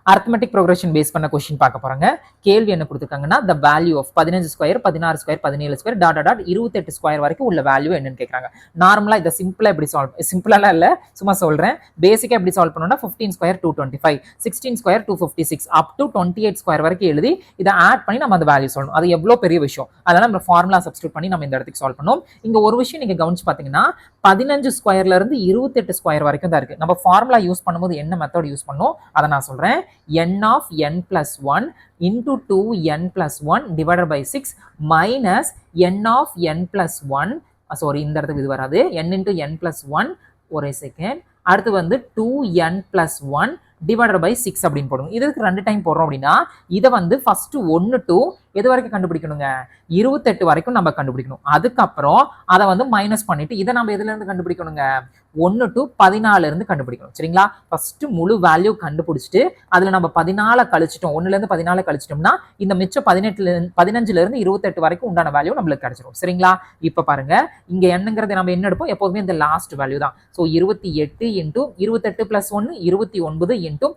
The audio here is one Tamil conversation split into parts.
அரித்மெட்டிக் ப்ரோக்ரஷன் பேஸ் பண்ண கொஸ்டின் பார்க்க போறாங்க. கேள்வி என்ன கொடுத்துருக்காங்கன்னா the value of 15 square 16 square 17 square dot 28 square வரைக்கும் உள்ள வேல்யூ என்னன்னு கேட்கறாங்க. நார்மலா இதை சிம்பிளா எப்படி சிம்பிளா இல்ல சும்மா சொல்றேன். பேசிக்கா எப்படி சால்வ் பண்ணணும்னா 15 square 225 16 square 256 up to 28 square வரைக்கும் எழுதி இதை ஆட் பண்ணி நம்ம அந்த வேல்யூ சொல்லணும். அது எவ்வளவு பெரிய விஷயம். அதனால நம்ம ஃபார்முலா சப்ஸ்டிட்யூட் பண்ணி நம்ம இந்த இடத்துக்கு சால்வ் பண்ணோம். இங்க ஒரு விஷயம் நீங்க கவனிச்சு பாத்தீங்கன்னா 15 ஸ்கொயர்ல இருந்து 28 ஸ்கொயர் வரைக்கும் தான் இருக்கு. நம்ம ஃபார்முலா யூஸ் பண்ணும்போது என்ன மெத்தட் யூஸ் பண்ணோம் அதை நான் சொல்றேன். n of n plus 1 into 2n plus 1 divided by 6 minus n of n plus 1 sorry இந்த இடத்துக்கு இது வராது. n into n plus 1 ஒரே செகண்ட். அடுத்து வந்து 2n plus 1 divided by 6 அப்படின்னு போடுங்க. இதுக்கு ரெண்டு டைம் போடுறோம் அப்படின்னா இதை வந்து ஃபர்ஸ்ட் 1 to எது வரைக்கும் கண்டுபிடிக்கணுங்க 28 வரைக்கும் நம்ம கண்டுபிடிக்கணும். அதுக்கப்புறம் அதை வந்து மைனஸ் பண்ணிட்டு இதை நம்ம எதுல இருந்து கண்டுபிடிக்கணுங்க 1 to 14 இருந்து கண்டுபிடிக்கணும். சரிங்களா? ஃபர்ஸ்ட் முழு வேல்யூ கண்டுபிடிச்சிட்டு அதுல நம்ம 14 கழிச்சிட்டோம். 1ல இருந்து 14 கழிச்சிட்டோம்னா இந்த மிச்சம் 15ல இருந்து 28 வரைக்கும் உண்டான வேல்யூ நம்மளுக்கு கிடைச்சிடும். சரிங்களா? இப்ப பாருங்க இங்க என்னங்கிறது நம்ம என்ன எடுப்போம் எப்போதுமே இந்த லாஸ்ட் வேல்யூ தான். So 28 into 28 plus 1 29 into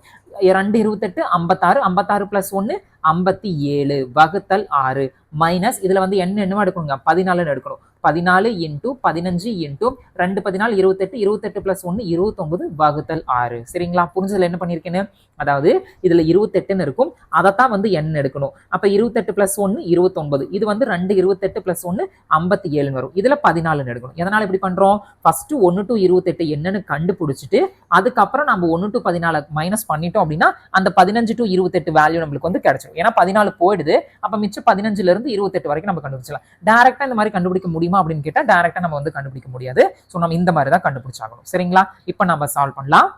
2 28 56 56 plus 1 57 வகுத்தல் 6 மைனஸ் இதுல வந்து என்னவா எடுக்கணுங்க 14 எடுக்கணும். 14 இன்டூ 15 இன்டூ 2 14 28 28 பிளஸ் 1 29 வகுத்தல் 6. சரிங்களா? புரிஞ்சதுல என்ன பண்ணிருக்கேன்னு அதாவது இதுல 28ன்னு இருக்கும். அதைத்தான் வந்து n எடுக்கணும். அப்ப 28 பிளஸ் 1 29 இது வந்து 2 28 பிளஸ் 1 57 வரும். இதுல 14 எடுக்கணும். எதனால இப்படி பண்றோம்? ஃபர்ஸ்ட் 1 to 28 என்னன்னு கண்டுபிடிச்சிட்டு அதுக்கப்புறம் நம்ம 1 to 14 மைனஸ் பண்ணிட்டோம் அப்படின்னா அந்த 15 to 28 வேல்யூ நம்மளுக்கு வந்து கிடைச்சிடும். ஏன்னா 14 போயிடுது. அப்ப மிச்சம் 15ல இருந்து 28 வரைக்கும் நம்ம கண்டுபிடிச்சலாம். டைரக்டா இந்த மாதிரி கண்டுபிடிக்க முடியுமா அப்படின்னு கேட்டா டைரக்டா நம்ம வந்து கண்டுபிடிக்க முடியாது. ஸோ நம்ம இந்த மாதிரி தான் கண்டுபிடிச்சாகணும். சரிங்களா? இப்போ நம்ம சால்வ் பண்ணலாம்.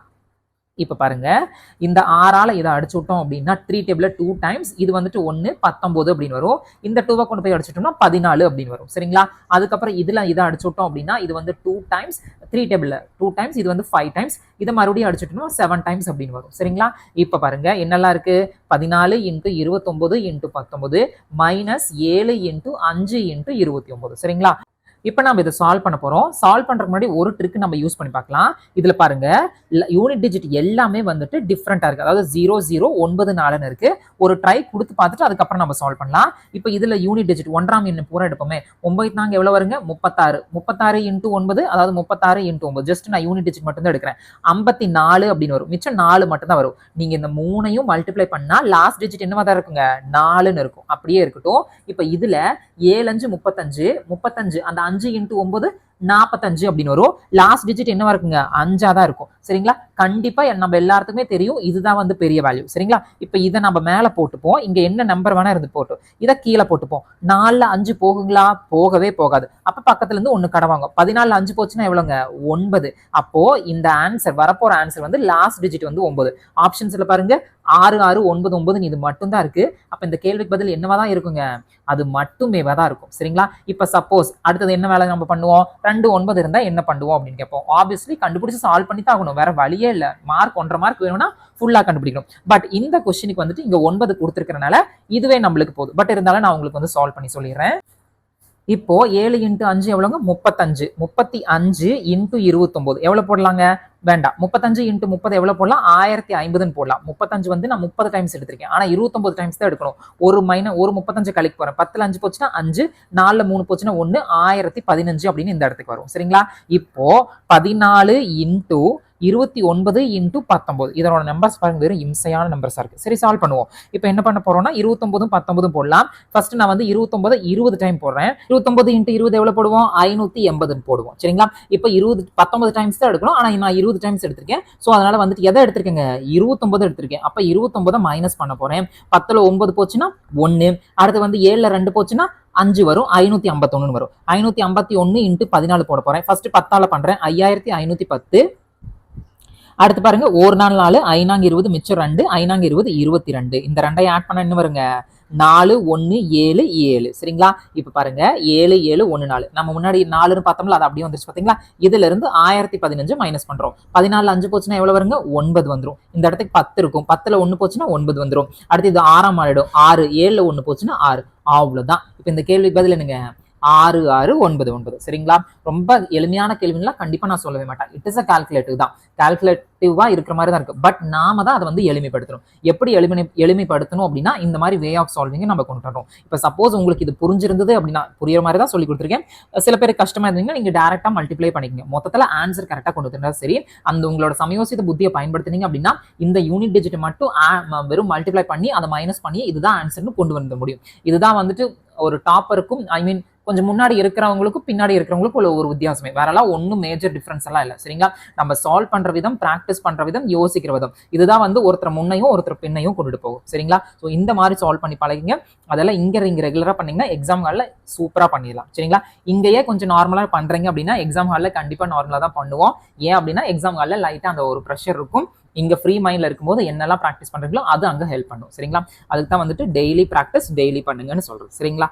இப்ப பாருங்க இந்த 6ஆல இதை அடிச்சு விட்டோம் அப்படின்னா 3 டேபிள்ல 2 டைம்ஸ் இது வந்துட்டு 1 19 அப்படின்னு வரும். இந்த 2வை கொண்டு போய் அடிச்சிட்டோம்னா 14 அப்படின்னு வரும். சரிங்களா? அதுக்கப்புறம் இதுல இதை அடிச்சு விட்டோம் அப்படின்னா இது வந்து 2 டைம்ஸ் 3 டேபிள்ல 2 டைம்ஸ் இது வந்து 5 டைம்ஸ் இதை மறுபடியும் அடிச்சிட்டோம்னா 7 டைம்ஸ் அப்படின்னு வரும். சரிங்களா? இப்ப பாருங்க என்னெல்லாம் இருக்கு 14 into 29 into 19 minus 7 into 5 into 29. சரிங்களா? இப்போ நம்ம இதை சால்வ் பண்ண போறோம். சால்வ் பண்றதுக்கு முன்னாடி ஒரு ட்ரிக் நம்ம யூஸ் பண்ணி பார்க்கலாம். இதுல பாருங்க யூனிட் டிஜிட் எல்லாமே வந்துட்டு டிஃப்ரெண்டா இருக்கு. அதாவது 0 0 9 4ன்னு இருக்கு. ஒரு ட்ரை கொடுத்து பார்த்துட்டு அதுக்கப்புறம் நம்ம சால்வ் பண்ணலாம். இப்போ இதுல யூனிட் டிஜிட் ஒன்றாம் எண் பூரா எடுப்போமே 9 நாங்க எவ்வளவு வருங்க 36 36 இன்ட்டு 9 அதாவது 36 இன்ட்டு 9 ஜஸ்ட் நான் யூனிட் டிஜிட் மட்டும் தான் எடுக்கிறேன். 54 அப்படின்னு வரும். மிச்சம் 4 மட்டும் தான் வரும். நீங்க இந்த 3ஐயும் மல்டிப்ளை பண்ணா லாஸ்ட் டிஜிட் என்னவா தான் இருக்குங்க 4ன்னு இருக்கும். அப்படியே இருக்கட்டும். இப்போ இதுல 7 5 35 35 அந்த 5 இன்ட்டு 9 45 அப்படின்னு வரும். லாஸ்ட் டிஜிட் என்னவா இருக்குங்க 5ஆ தான் இருக்கும். சரிங்களா? கண்டிப்பா நம்ம எல்லாருக்குமே தெரியும் இதுதான் வந்து பெரிய வேல்யூ. சரிங்களா? இப்ப இதை நம்ம மேல போட்டுப்போம். இங்க என்ன நம்பர் வேணா இருந்து போட்டோம். இதை கீழே போட்டுப்போம். 4ல 5 போகுங்களா? போகவே போகாது. அப்ப பக்கத்துல இருந்து 1 கடவாங்க. 14ல 5 போச்சுன்னா எவ்வளவுங்க 9. அப்போ இந்த ஆன்சர் வரப்போற ஆன்சர் வந்து லாஸ்ட் டிஜிட் வந்து 9. ஆப்ஷன்ஸ்ல பாருங்க 6 6 9 9 இது மட்டும் தான் இருக்கு. அப்ப இந்த கேள்விக்கு பதில் என்னவா தான் இருக்குங்க அது மட்டுமேவா தான் இருக்கும். சரிங்களா? இப்ப சப்போஸ் அடுத்தது என்ன வேலை நம்ம பண்ணுவோம் 2 9 இருந்தா என்ன பண்ணுவோம் அப்படின்னு கேட்போம். ஆப்வியஸ்லி கண்டுபிடிச்சு சால்வ் பண்ணி தான் ஆகணும். வேற வழியே இல்ல. மார்க் 1.5 மார்க் வேணும்னா ஃபுல்லா கண்டுபிடிக்கணும். பட் இந்த கொஸ்டினுக்கு வந்துட்டு இங்க 9 கொடுத்துருக்கறனால இதுவே நம்மளுக்கு போதும். பட் இருந்தாலும் நான் உங்களுக்கு வந்து சால்வ் பண்ணி சொல்லிடுறேன். இப்போ 7 இன்ட்டு 5 எவ்வளவுங்க 35 35 இன்ட்டு 29 எவ்வளவு போடலாங்க வேண்டாம் 35 இன்ட்டு 30 எவ்வளவு போடலாம் 1050 போடலாம். 35 வந்து நான் 30 டைம்ஸ் எடுத்திருக்கேன். ஆனா 29 டைம்ஸ் தான் எடுக்கணும். ஒரு 35 கழிக்க போறேன். 10ல 5 போச்சுன்னா 5 4ல 3 போச்சுன்னா 1 1015 அப்படின்னு இந்த இடத்துக்கு வரும். சரிங்களா? இப்போ 14 இன்ட்டு 29 இன்ட்டு 19 இதனோட நம்பர்ஸ் பாருங்க வெறும் இம்சையான நம்பர்ஸா இருக்கு. சரி சால்வ் பண்ணுவோம். இப்போ என்ன பண்ண போறோம்னா 29 19 போடலாம். ஃபர்ஸ்ட் நான் வந்து 29 20 டைம் போடுறேன். 29 இன்ட்டு 20 எவ்வளவு போடுவோம் 580 போடுவோம். சரிங்களா? இப்போ 19 டைம்ஸ் தான் எடுக்கணும். ஆனா நான் 20 டைம்ஸ் எடுத்திருக்கேன். சோ அதனால வந்துட்டு எதை எடுத்திருக்கேங்க 29 எடுத்திருக்கேன். அப்ப 29 மைனஸ் பண்ண போறேன். 10ல 9 போச்சுன்னா 1. அடுத்து வந்து 7ல 2 போச்சுன்னா 5 வரும் 551 வரும். 551 இன்ட்டு 14 போட போறேன். ஃபர்ஸ்ட் 10ஆல பண்றேன் 5510. அடுத்து பாருங்க 1 4 4 5 20 மிச்சம் 2 5 20 22. இந்த 2ஐ ஆட் பண்ண என்ன வருங்க 4 1 7 7. சரிங்களா? இப்ப பாருங்க 7 7 1 4 நம்ம முன்னாடி 4ன்னு பார்த்தோம்ல அது அப்படியே வந்துருச்சு பாத்தீங்களா? இதுல இருந்து 1015 மைனஸ் பண்றோம். 14ல 5 போச்சுன்னா எவ்வளவு வருங்க 9 வந்துரும். இந்த இடத்துக்கு 10 இருக்கும். 10ல 1 போச்சுன்னா 9 வந்துரும். அடுத்து இது 6ஆம் ஆயிடும் 6 7ல 1 போச்சுன்னா 6. அவ்வளவுதான். இப்ப இந்த கேள்விக்கு பதில் என்னங்க 6 6 9 9. சரிங்களா? ரொம்ப எளிமையான கேள்விலாம் கண்டிப்பா நான் சொல்லவே மாட்டேன். இட் இஸ் அ கால்குலேட்டிவ் தான். கால்குலேட்டிவா இருக்கிற மாதிரி தான் இருக்கு. பட் நாம தான் அதை வந்து எளிமைப்படுத்தணும். எப்படி எளிமைப்படுத்தணும் அப்படின்னா இந்த மாதிரி வே ஆஃப் சால்விங் நம்ம கொண்டு வரணும். இப்போ சப்போஸ் உங்களுக்கு இது புரிஞ்சிருந்தது அப்படின்னா புரியுற மாதிரி தான் சொல்லி கொடுத்துருக்கேன். சில பேர் கஷ்டமா இருந்தீங்கன்னா நீங்க டைரக்டா மல்டிப்ளை பண்ணிக்கங்க. மொத்தத்துல ஆன்சர் கரெக்டா கொண்டு வந்தா சரி. அந்த உங்களோட சமயோசித புத்தியை பயன்படுத்தினீங்க அப்படின்னா இந்த யூனிட் டிஜிட் மட்டும் வெறும் மல்டிப்ளை பண்ணி அதை மைனஸ் பண்ணி இதுதான் ஆன்சர்னு கொண்டு வர முடியும். இதுதான் வந்துட்டு ஒரு டாப்பருக்கும் ஐ மீன் கொஞ்சம் முன்னாடி இருக்கிறவங்களுக்கும் பின்னாடி இருக்கிறவங்களுக்கும் உள்ள ஒரு வித்தியாசமே. வேறலாம் ஒன்றும் மேஜர் டிஃபரன்ஸ் எல்லாம் இல்லை. சரிங்களா? நம்ம சால்வ் பண்ற விதம், பிராக்டிஸ் பண்ற விதம், யோசிக்கிற விதம், இதுதான் வந்து ஒருத்தர் முன்னையும் ஒருத்தர் பின்னையும் கொண்டுட்டு போகும். சரிங்களா? ஸோ இந்த மாதிரி சால்வ் பண்ணி பழகிங்க. அதெல்லாம் இங்க ரெகுலரா பண்ணீங்கன்னா எக்ஸாம் ஹாலில் சூப்பரா பண்ணிடலாம். சரிங்களா? இங்கேயே கொஞ்சம் நார்மலா பண்றீங்க அப்படின்னா எக்ஸாம் ஹாலில் கண்டிப்பா நார்மலா தான் பண்ணுவோம். ஏன் அப்படின்னா எக்ஸாம் ஹாலில் லைட்டா அந்த ஒரு ப்ரெஷர் இருக்கும். இங்க ஃப்ரீ மைண்ட்ல இருக்கும்போது என்னெல்லாம் ப்ராக்டிஸ் பண்றீங்களோ அது அங்க ஹெல்ப் பண்ணும். சரிங்களா? அதுக்கு தான் வந்துட்டு டெய்லி ப்ராக்டிஸ் டெய்லி பண்ணுங்கன்னு சொல்றேன். சரிங்களா?